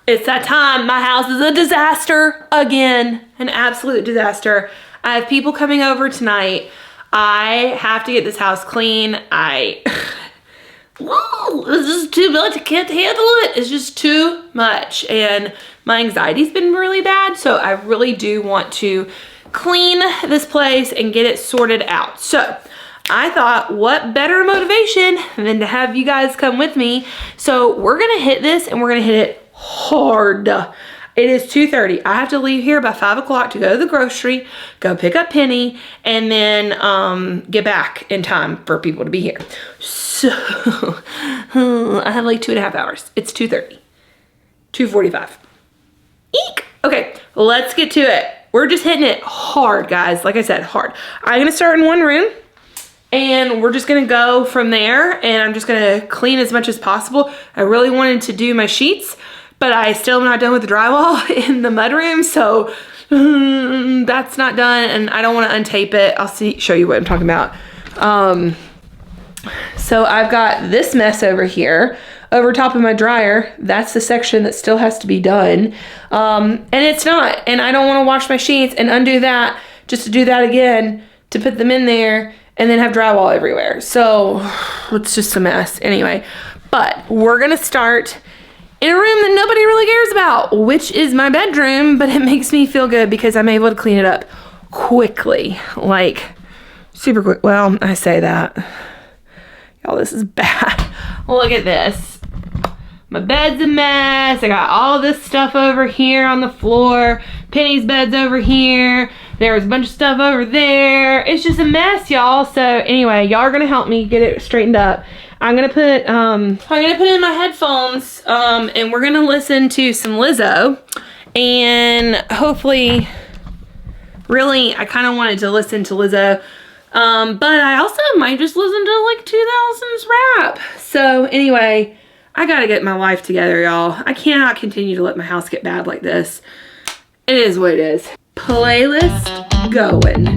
It's that time. My house is a disaster again. An absolute disaster. I have people coming over tonight. I have to get this house clean. Whoa, it's just too much. I can't handle it. It's just too much. And my anxiety's been really bad. So I really do want to clean this place and get it sorted out. So I thought, what better motivation than to have you guys come with me. So we're gonna hit this and we're gonna hit it hard. It is 2:30. I have to leave here by 5 o'clock to go to the grocery, go pick up Penny, and then get back in time for people to be here. So I have like 2.5 hours. It's 2:30, 2:45. Eek. Okay, let's get to it. We're just hitting it hard, guys. Like I said, hard. I'm gonna start in one room and we're just gonna go from there, and I'm just gonna clean as much as possible. I really wanted to do my sheets, but I still am not done with the drywall in the mudroom, so that's not done, and I don't want to untape it. I'll show you what I'm talking about. So I've got this mess over here, over top of my dryer. That's the section that still has to be done, and it's not. And I don't want to wash my sheets and undo that just to do that again, to put them in there and then have drywall everywhere. So it's just a mess anyway. But we're gonna start in a room that nobody really cares about, which is my bedroom, but it makes me feel good because I'm able to clean it up quickly, like super quick. Well, I say that. Y'all, this is bad. Look at this. My bed's a mess. I got all this stuff over here on the floor. Penny's bed's over here. There's a bunch of stuff over there. It's just a mess, y'all. So anyway, y'all are gonna help me get it straightened up. I'm gonna put in my headphones, and we're gonna listen to some Lizzo, and hopefully, really, I kind of wanted to listen to Lizzo, but I also might just listen to like 2000s rap. So anyway, I gotta get my life together, y'all. I cannot continue to let my house get bad like this. It is what it is. Playlist going.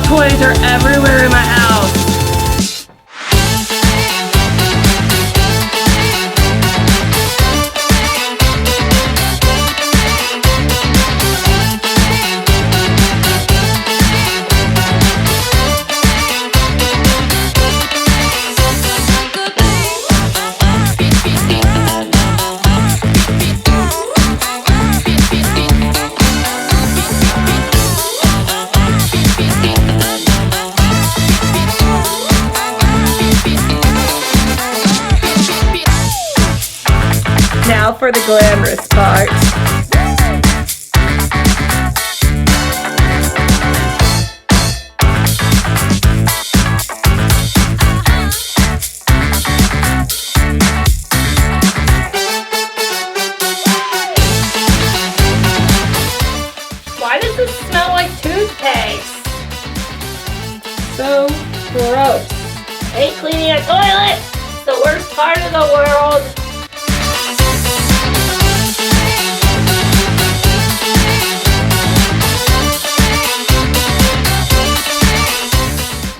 Toys are everywhere in my house. Now for the glamorous part. Why does this smell like toothpaste? So gross. I hate cleaning a toilet. It's the worst part of the world.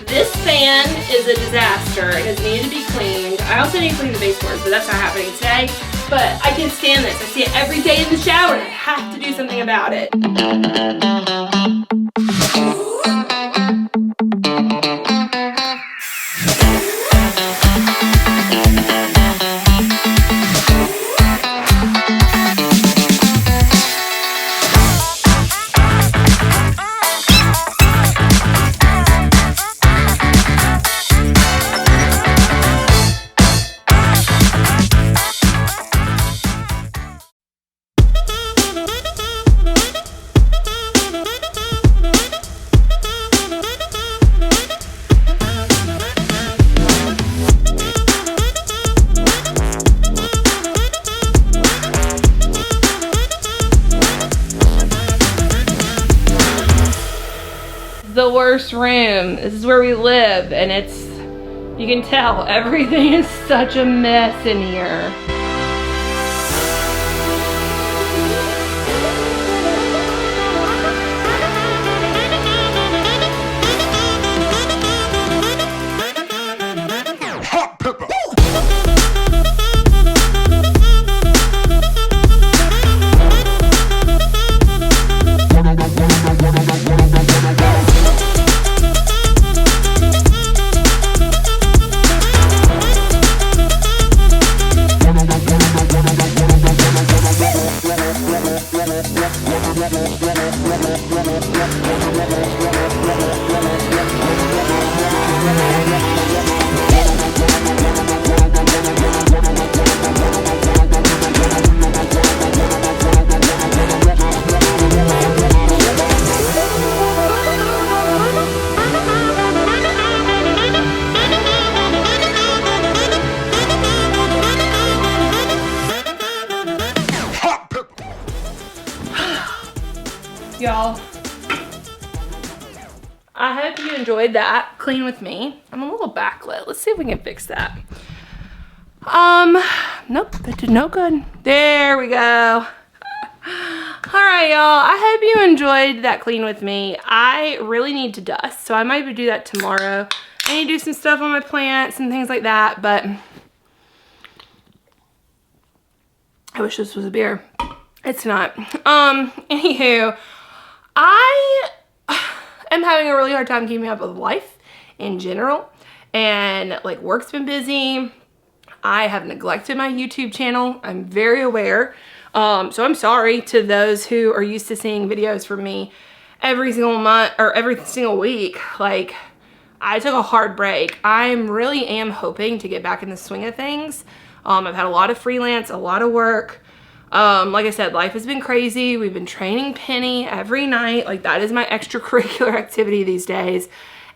This fan is a disaster. It has needed to be cleaned. I also need to clean the baseboards, but that's not happening today. But I can't stand this. I see it every day in the shower, and I have to do something about it. the worst room. This is where we live, and it's, you can tell, everything is such a mess in here. Y'all, I hope you enjoyed that clean with me. I'm a little backlit. Let's see if we can fix that. Nope, that did no good. There we go. All right, y'all, I hope you enjoyed that clean with me. I really need to dust, so I might do that tomorrow. I need to do some stuff on my plants and things like that, but I wish this was a beer. It's not. Anywho, I am having a really hard time keeping up with life in general, and like work's been busy. I have neglected my YouTube channel. I'm very aware. So I'm sorry to those who are used to seeing videos from me every single month or every single week. Like, I took a hard break. I really am hoping to get back in the swing of things. I've had a lot of freelance, a lot of work. Like I said, life has been crazy. We've been training Penny every night. Like, that is my extracurricular activity these days.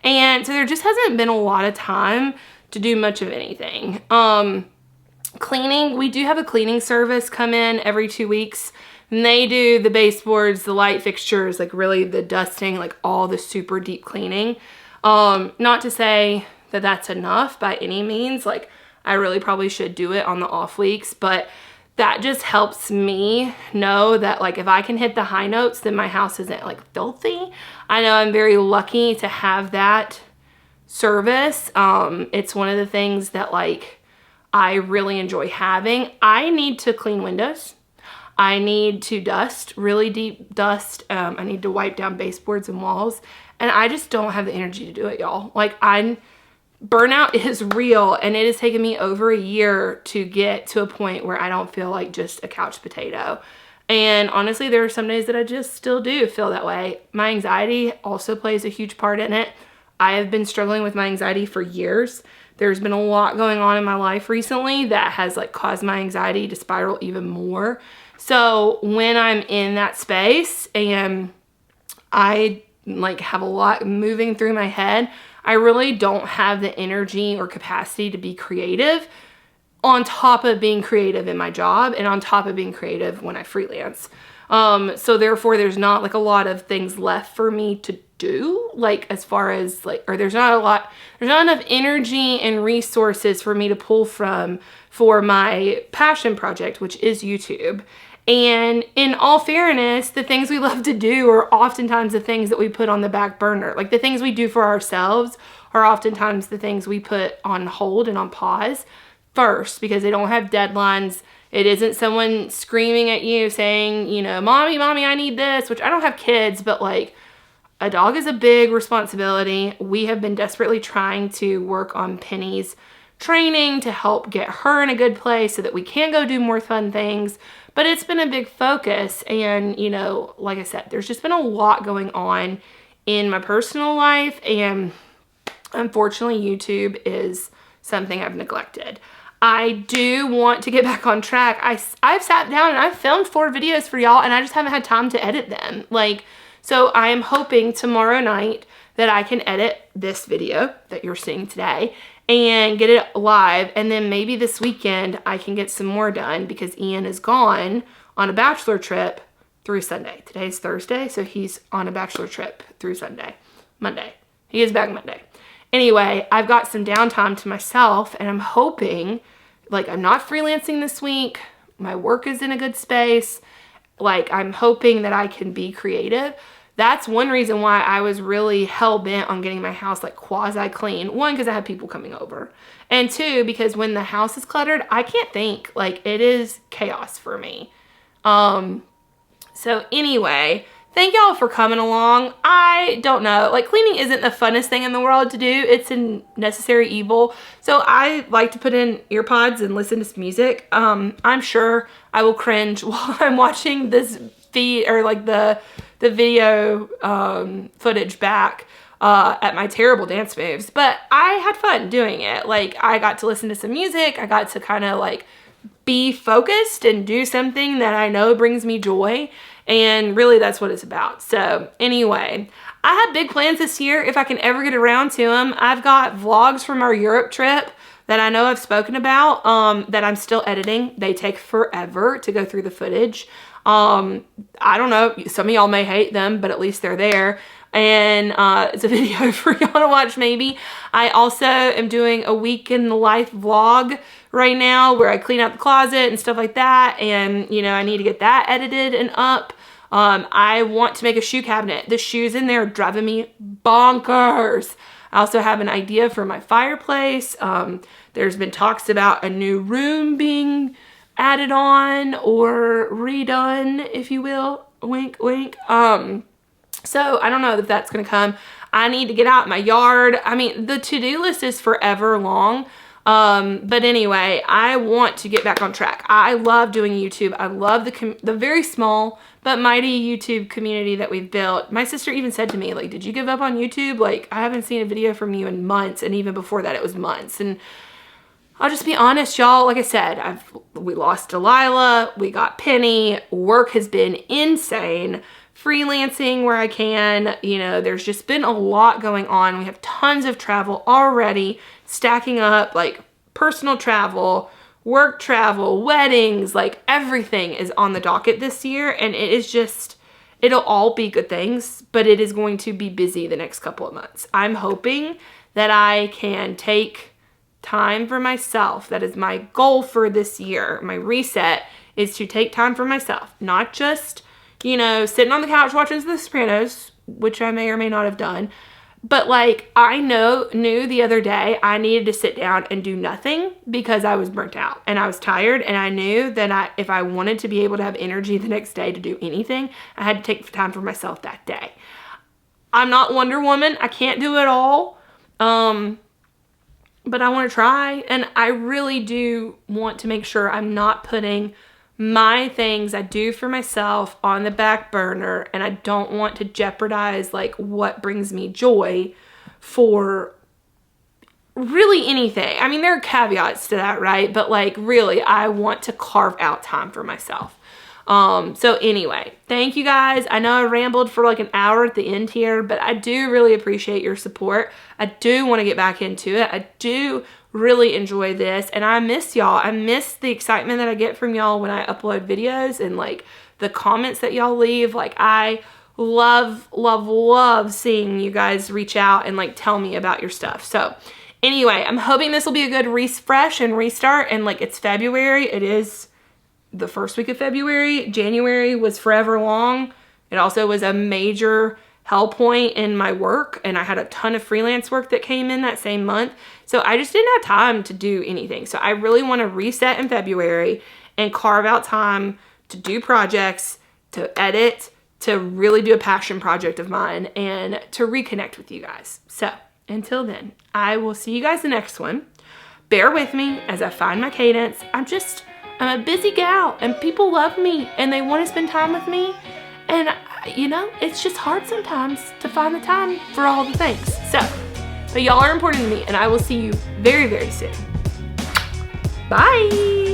And so there just hasn't been a lot of time to do much of anything. Cleaning, we do have a cleaning service come in every 2 weeks. And they do the baseboards, the light fixtures, like really the dusting, like all the super deep cleaning. Not to say that that's enough by any means. Like, I really probably should do it on the off weeks, but that just helps me know that, like, if I can hit the high notes, then my house isn't like filthy. I know I'm very lucky to have that service. It's one of the things that, like, I really enjoy having. I need to clean windows. I need to dust, really deep dust. I need to wipe down baseboards and walls, and I just don't have the energy to do it, y'all. Like, burnout is real, and it has taken me over a year to get to a point where I don't feel like just a couch potato. And honestly, there are some days that I just still do feel that way. My anxiety also plays a huge part in it. I have been struggling with my anxiety for years. There's been a lot going on in my life recently that has, like, caused my anxiety to spiral even more. So when I'm in that space and I, like, have a lot moving through my head, I really don't have the energy or capacity to be creative, on top of being creative in my job and on top of being creative when I freelance. So therefore there's not, like, a lot of things left for me to do, like, as far as, like, or there's not enough energy and resources for me to pull from for my passion project, which is YouTube. And in all fairness, the things we love to do are oftentimes the things that we put on the back burner. Like, the things we do for ourselves are oftentimes the things we put on hold and on pause first, because they don't have deadlines. It isn't someone screaming at you saying, you know, mommy, I need this, which I don't have kids, but, like, a dog is a big responsibility. We have been desperately trying to work on Penny's training to help get her in a good place so that we can go do more fun things. But it's been a big focus, and, you know, like I said, there's just been a lot going on in my personal life, and unfortunately YouTube is something I've neglected. I do want to get back on track. I've sat down and I've filmed 4 videos for y'all, and I just haven't had time to edit them. Like, so I am hoping tomorrow night that I can edit this video that you're seeing today and get it live, and then maybe this weekend I can get some more done, because Ian is gone on a bachelor trip through Sunday. Today's Thursday, so he's on a bachelor trip through Sunday. Monday. He is back Monday. Anyway, I've got some downtime to myself, and I'm hoping, like, I'm not freelancing this week. My work is in a good space. Like, I'm hoping that I can be creative. That's one reason why I was really hell-bent on getting my house, like, quasi-clean. One, because I have people coming over. And two, because when the house is cluttered, I can't think. Like, it is chaos for me. So anyway, thank y'all for coming along. I don't know, like, cleaning isn't the funnest thing in the world to do. It's a necessary evil. So I like to put in ear pods and listen to some music. I'm sure I will cringe while I'm watching this feed, or like the video footage back at my terrible dance moves. But I had fun doing it. Like, I got to listen to some music. I got to kind of like be focused and do something that I know brings me joy. And really, that's what it's about. So anyway, I have big plans this year if I can ever get around to them. I've got vlogs from our Europe trip that I know I've spoken about that I'm still editing. They take forever to go through the footage. I don't know. Some of y'all may hate them, but at least they're there. And it's a video for y'all to watch maybe. I also am doing a week in the life vlog right now where I clean out the closet and stuff like that. And, you know, I need to get that edited and up. I want to make a shoe cabinet. The shoes in there are driving me bonkers. I also have an idea for my fireplace. There's been talks about a new room being added on or redone, if you will. Wink, wink. So I don't know if that's going to come. I need to get out in my yard. I mean, the to-do list is forever long. But anyway, I want to get back on track. I love doing YouTube. I love the very small but mighty YouTube community that we've built. My sister even said to me, like, did you give up on YouTube? Like, I haven't seen a video from you in months. And even before that, it was months. And I'll just be honest, y'all. Like I said, we lost Delilah. We got Penny. Work has been insane. Freelancing where I can, you know, there's just been a lot going on. We have tons of travel already stacking up, like personal travel, work travel, weddings, like everything is on the docket this year. And it is just, it'll all be good things, but it is going to be busy the next couple of months. I'm hoping that I can take time for myself. That is my goal for this year. My reset is to take time for myself, not just, you know, sitting on the couch watching The Sopranos, which I may or may not have done. But like, I knew the other day I needed to sit down and do nothing because I was burnt out and I was tired. And I knew that if I wanted to be able to have energy the next day to do anything, I had to take time for myself that day. I'm not Wonder Woman. I can't do it all. But I want to try. And I really do want to make sure I'm not putting my things I do for myself on the back burner, and I don't want to jeopardize like what brings me joy for really anything. I mean, there are caveats to that, right? But like, really, I want to carve out time for myself. So anyway, thank you guys. I know I rambled for like an hour at the end here, but I do really appreciate your support. I do want to get back into it. I do really enjoy this, and I miss y'all. I miss the excitement that I get from y'all when I upload videos and like the comments that y'all leave. Like, I love seeing you guys reach out and like tell me about your stuff. So anyway, I'm hoping this will be a good refresh and restart. And like, it's February. It is the first week of February. January was forever long. It also was a major hell point in my work, and I had a ton of freelance work that came in that same month. So I just didn't have time to do anything. So I really want to reset in February and carve out time to do projects, to edit, to really do a passion project of mine, and to reconnect with you guys. So until then, I will see you guys the next one. Bear with me as I find my cadence. I'm a busy gal, and people love me and they want to spend time with me. And you know, it's just hard sometimes to find the time for all the things. So, but y'all are important to me, and I will see you very, very soon. Bye.